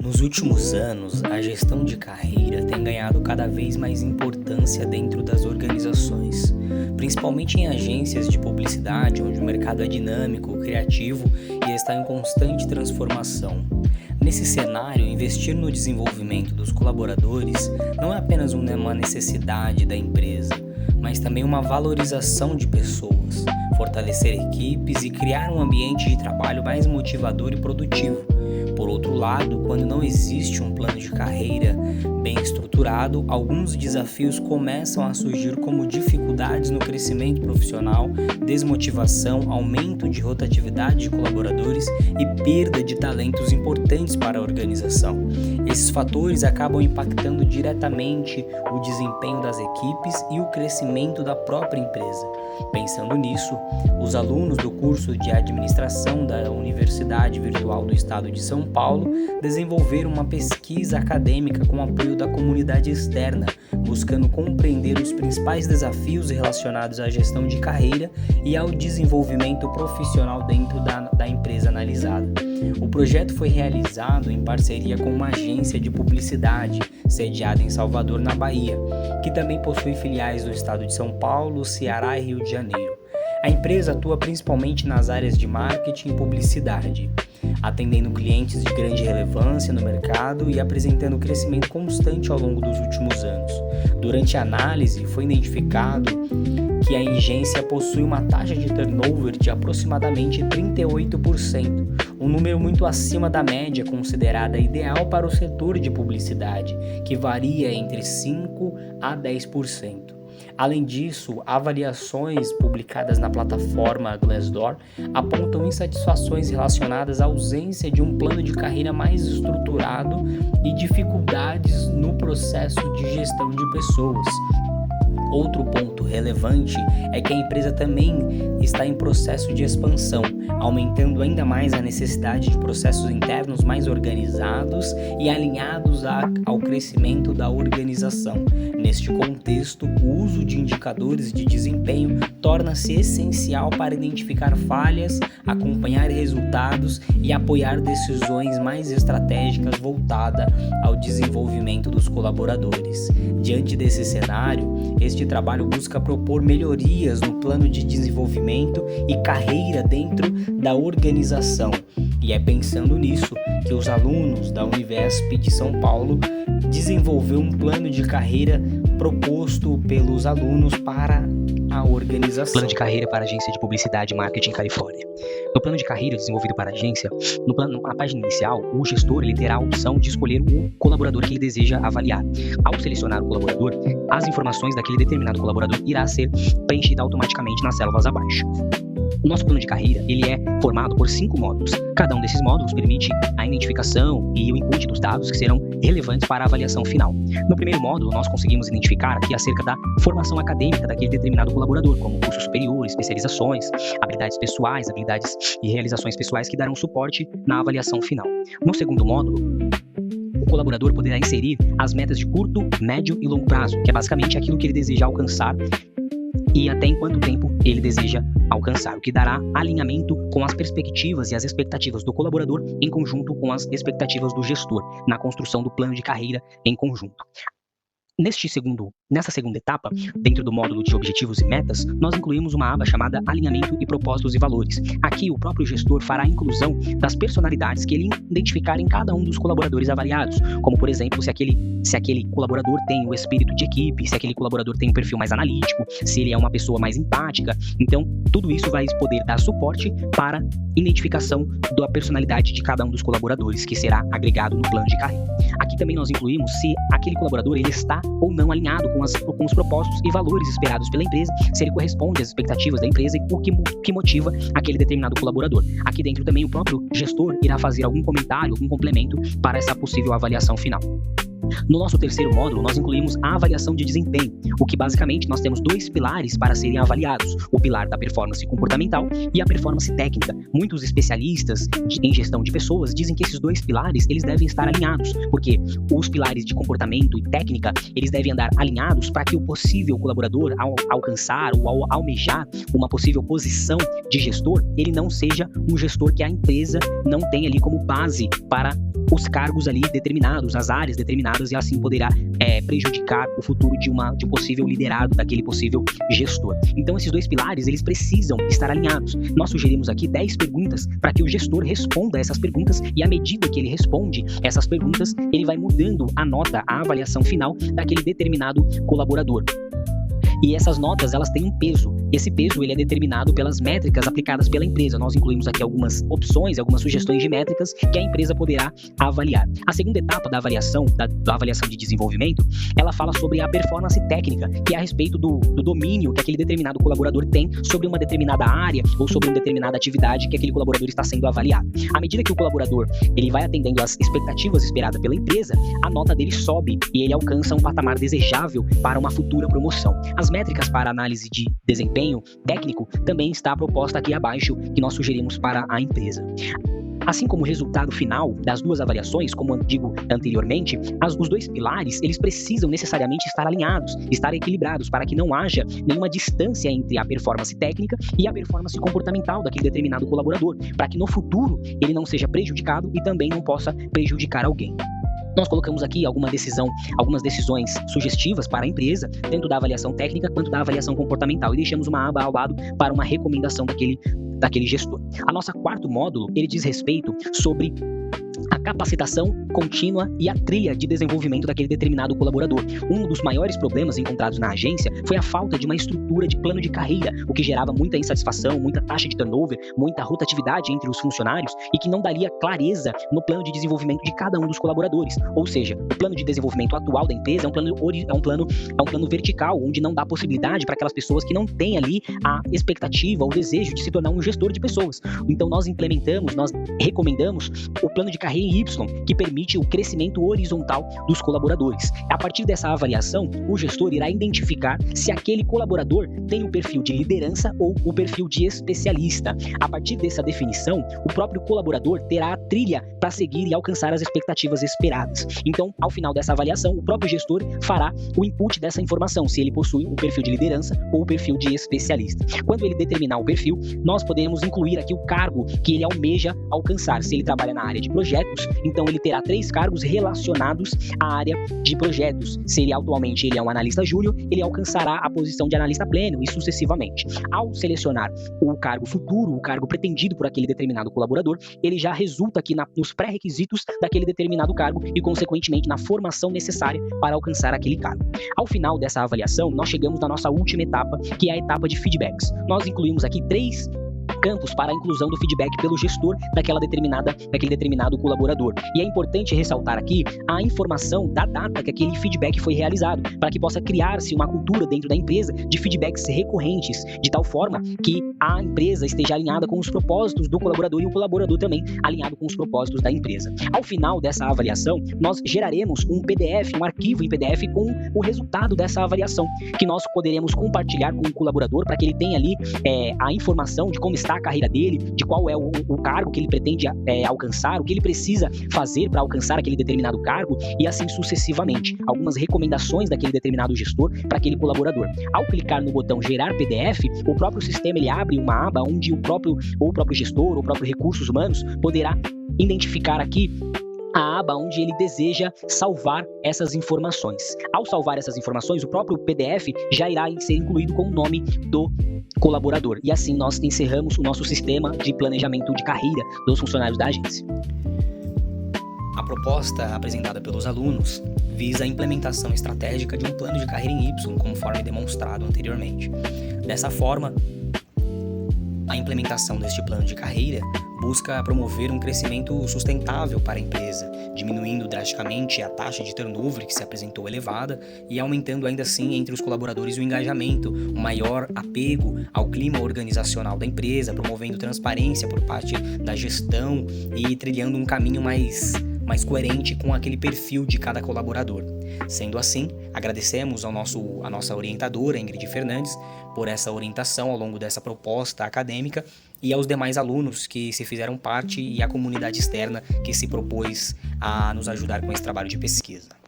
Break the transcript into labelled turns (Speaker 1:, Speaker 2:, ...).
Speaker 1: Nos últimos anos, a gestão de carreira tem ganhado cada vez mais importância dentro das organizações, principalmente em agências de publicidade, onde o mercado é dinâmico, criativo e está em constante transformação. Nesse cenário, investir no desenvolvimento dos colaboradores não é apenas uma necessidade da empresa, mas também uma valorização de pessoas, fortalecer equipes e criar um ambiente de trabalho mais motivador e produtivo. Por outro lado, quando não existe um plano de carreira bem estruturado, alguns desafios começam a surgir como dificuldades no crescimento profissional, desmotivação, aumento de rotatividade de colaboradores e perda de talentos importantes para a organização. Esses fatores acabam impactando diretamente o desempenho das equipes e o crescimento da própria empresa. Pensando nisso, os alunos do curso de administração da Universidade Virtual do Estado de São Paulo desenvolveram uma pesquisa acadêmica com apoio da comunidade externa, buscando compreender os principais desafios relacionados à gestão de carreira e ao desenvolvimento profissional dentro da empresa analisada. O projeto foi realizado em parceria com uma agência de publicidade sediada em Salvador, na Bahia, que também possui filiais no estado de São Paulo, Ceará e Rio de Janeiro. A empresa atua principalmente nas áreas de marketing e publicidade, atendendo clientes de grande relevância no mercado e apresentando crescimento constante ao longo dos últimos anos. Durante a análise, foi identificado que a agência possui uma taxa de turnover de aproximadamente 38%, um número muito acima da média considerada ideal para o setor de publicidade, que varia entre 5% a 10%. Além disso, avaliações publicadas na plataforma Glassdoor apontam insatisfações relacionadas à ausência de um plano de carreira mais estruturado e dificuldades no processo de gestão de pessoas. Outro ponto relevante é que a empresa também está em processo de expansão, aumentando ainda mais a necessidade de processos internos mais organizados e alinhados ao crescimento da organização. Neste contexto, o uso de indicadores de desempenho torna-se essencial para identificar falhas, acompanhar resultados e apoiar decisões mais estratégicas voltadas ao desenvolvimento dos colaboradores. Diante desse cenário, este trabalho busca propor melhorias no plano de desenvolvimento e carreira dentro da organização. E é pensando nisso que os alunos da Univesp de São Paulo desenvolveu um plano de carreira proposto pelos alunos para a organização.
Speaker 2: Plano de carreira para a agência de publicidade e marketing Califórnia. No plano de carreira desenvolvido para a agência, na página inicial, o gestor terá a opção de escolher o colaborador que ele deseja avaliar. Ao selecionar o colaborador, as informações daquele determinado colaborador irá ser preenchida automaticamente nas células abaixo. O nosso plano de carreira ele é formado por 5 módulos. Cada um desses módulos permite a identificação e o input dos dados que serão relevantes para a avaliação final. No primeiro módulo, nós conseguimos identificar aqui acerca da formação acadêmica daquele determinado colaborador, como curso superior, especializações, habilidades pessoais, habilidades e realizações pessoais que darão suporte na avaliação final. No segundo módulo, o colaborador poderá inserir as metas de curto, médio e longo prazo, que é basicamente aquilo que ele deseja alcançar e até em quanto tempo ele deseja alcançar, o que dará alinhamento com as perspectivas e as expectativas do colaborador em conjunto com as expectativas do gestor, na construção do plano de carreira em conjunto. Nessa segunda etapa, dentro do módulo de objetivos e metas, nós incluímos uma aba chamada Alinhamento e Propósitos e Valores. Aqui, o próprio gestor fará a inclusão das personalidades que ele identificar em cada um dos colaboradores avaliados, como, por exemplo, se aquele colaborador tem o espírito de equipe, se aquele colaborador tem um perfil mais analítico, se ele é uma pessoa mais empática. Então, tudo isso vai poder dar suporte para identificação da personalidade de cada um dos colaboradores, que será agregado no plano de carreira. Aqui também nós incluímos se aquele colaborador ele está ou não alinhado com os propósitos e valores esperados pela empresa, se ele corresponde às expectativas da empresa e o que motiva aquele determinado colaborador. Aqui dentro também o próprio gestor irá fazer algum comentário, algum complemento para essa possível avaliação final. No nosso terceiro módulo, nós incluímos a avaliação de desempenho, o que basicamente nós temos 2 pilares para serem avaliados, o pilar da performance comportamental e a performance técnica. Muitos especialistas em gestão de pessoas dizem que esses 2 pilares eles devem estar alinhados, porque os pilares de comportamento e técnica eles devem andar alinhados para que o possível colaborador, ao alcançar ou ao almejar uma possível posição de gestor, ele não seja um gestor que a empresa não tem ali como base para os cargos ali determinados, as áreas determinadas, e assim poderá prejudicar o futuro de um possível liderado, daquele possível gestor. Então esses 2 pilares, eles precisam estar alinhados. Nós sugerimos aqui 10 perguntas para que o gestor responda essas perguntas, e à medida que ele responde essas perguntas, ele vai mudando a nota, a avaliação final daquele determinado colaborador. E essas notas, elas têm um peso. Esse peso, ele é determinado pelas métricas aplicadas pela empresa. Nós incluímos aqui algumas opções, algumas sugestões de métricas que a empresa poderá avaliar. A segunda etapa da avaliação, da avaliação de desenvolvimento, ela fala sobre a performance técnica, que é a respeito do domínio que aquele determinado colaborador tem sobre uma determinada área ou sobre uma determinada atividade que aquele colaborador está sendo avaliado. À medida que o colaborador ele vai atendendo às expectativas esperadas pela empresa, a nota dele sobe e ele alcança um patamar desejável para uma futura promoção. As métricas para análise de desempenho técnico também está proposta aqui abaixo, que nós sugerimos para a empresa. Assim como o resultado final das 2 avaliações, como eu digo anteriormente, os 2 pilares, eles precisam necessariamente estar alinhados, estar equilibrados, para que não haja nenhuma distância entre a performance técnica e a performance comportamental daquele determinado colaborador, para que no futuro ele não seja prejudicado e também não possa prejudicar alguém. Nós colocamos aqui algumas decisões sugestivas para a empresa, tanto da avaliação técnica quanto da avaliação comportamental, e deixamos uma aba ao lado para uma recomendação daquele gestor. A nossa 4º módulo, ele diz respeito sobre a capacitação contínua e a trilha de desenvolvimento daquele determinado colaborador. Um dos maiores problemas encontrados na agência foi a falta de uma estrutura de plano de carreira, o que gerava muita insatisfação, muita taxa de turnover, muita rotatividade entre os funcionários e que não daria clareza no plano de desenvolvimento de cada um dos colaboradores. Ou seja, o plano de desenvolvimento atual da empresa é um plano vertical, onde não dá possibilidade para aquelas pessoas que não têm ali a expectativa, o desejo de se tornar um gestor de pessoas. Então nós recomendamos o plano de carreira em Y, que permite o crescimento horizontal dos colaboradores. A partir dessa avaliação, o gestor irá identificar se aquele colaborador tem o perfil de liderança ou o perfil de especialista. A partir dessa definição, o próprio colaborador terá a trilha para seguir e alcançar as expectativas esperadas. Então, ao final dessa avaliação, o próprio gestor fará o input dessa informação, se ele possui o perfil de liderança ou o perfil de especialista. Quando ele determinar o perfil, nós podemos incluir aqui o cargo que ele almeja alcançar. Se ele trabalha na área de projetos, então ele terá 3 cargos relacionados à área de projetos. Se ele atualmente é um analista júnior, ele alcançará a posição de analista pleno e sucessivamente. Ao selecionar o cargo futuro, o cargo pretendido por aquele determinado colaborador, ele já resulta aqui nos pré-requisitos daquele determinado cargo e, consequentemente, na formação necessária para alcançar aquele cargo. Ao final dessa avaliação, nós chegamos na nossa última etapa, que é a etapa de feedbacks. Nós incluímos aqui 3 campos para a inclusão do feedback pelo gestor daquele determinado colaborador. E é importante ressaltar aqui a informação da data que aquele feedback foi realizado, para que possa criar-se uma cultura dentro da empresa de feedbacks recorrentes, de tal forma que a empresa esteja alinhada com os propósitos do colaborador e o colaborador também alinhado com os propósitos da empresa. Ao final dessa avaliação, nós geraremos um PDF, um arquivo em PDF com o resultado dessa avaliação, que nós poderemos compartilhar com o colaborador para que ele tenha ali a informação de como está a carreira dele, de qual é o cargo que ele pretende alcançar, o que ele precisa fazer para alcançar aquele determinado cargo e assim sucessivamente. Algumas recomendações daquele determinado gestor para aquele colaborador. Ao clicar no botão gerar PDF, o próprio sistema ele abre uma aba onde o próprio gestor ou o próprio recursos humanos poderá identificar aqui a aba onde ele deseja salvar essas informações. Ao salvar essas informações, o próprio PDF já irá ser incluído com o nome do colaborador. E assim nós encerramos o nosso sistema de planejamento de carreira dos funcionários da agência.
Speaker 1: A proposta apresentada pelos alunos visa a implementação estratégica de um plano de carreira em Y, conforme demonstrado anteriormente. Dessa forma, a implementação deste plano de carreira busca promover um crescimento sustentável para a empresa, diminuindo drasticamente a taxa de turnover que se apresentou elevada e aumentando ainda assim entre os colaboradores o engajamento, um maior apego ao clima organizacional da empresa, promovendo transparência por parte da gestão e trilhando um caminho mais mais coerente com aquele perfil de cada colaborador. Sendo assim, agradecemos a nossa orientadora, Ingrid Fernandes, por essa orientação ao longo dessa proposta acadêmica e aos demais alunos que se fizeram parte e à comunidade externa que se propôs a nos ajudar com esse trabalho de pesquisa.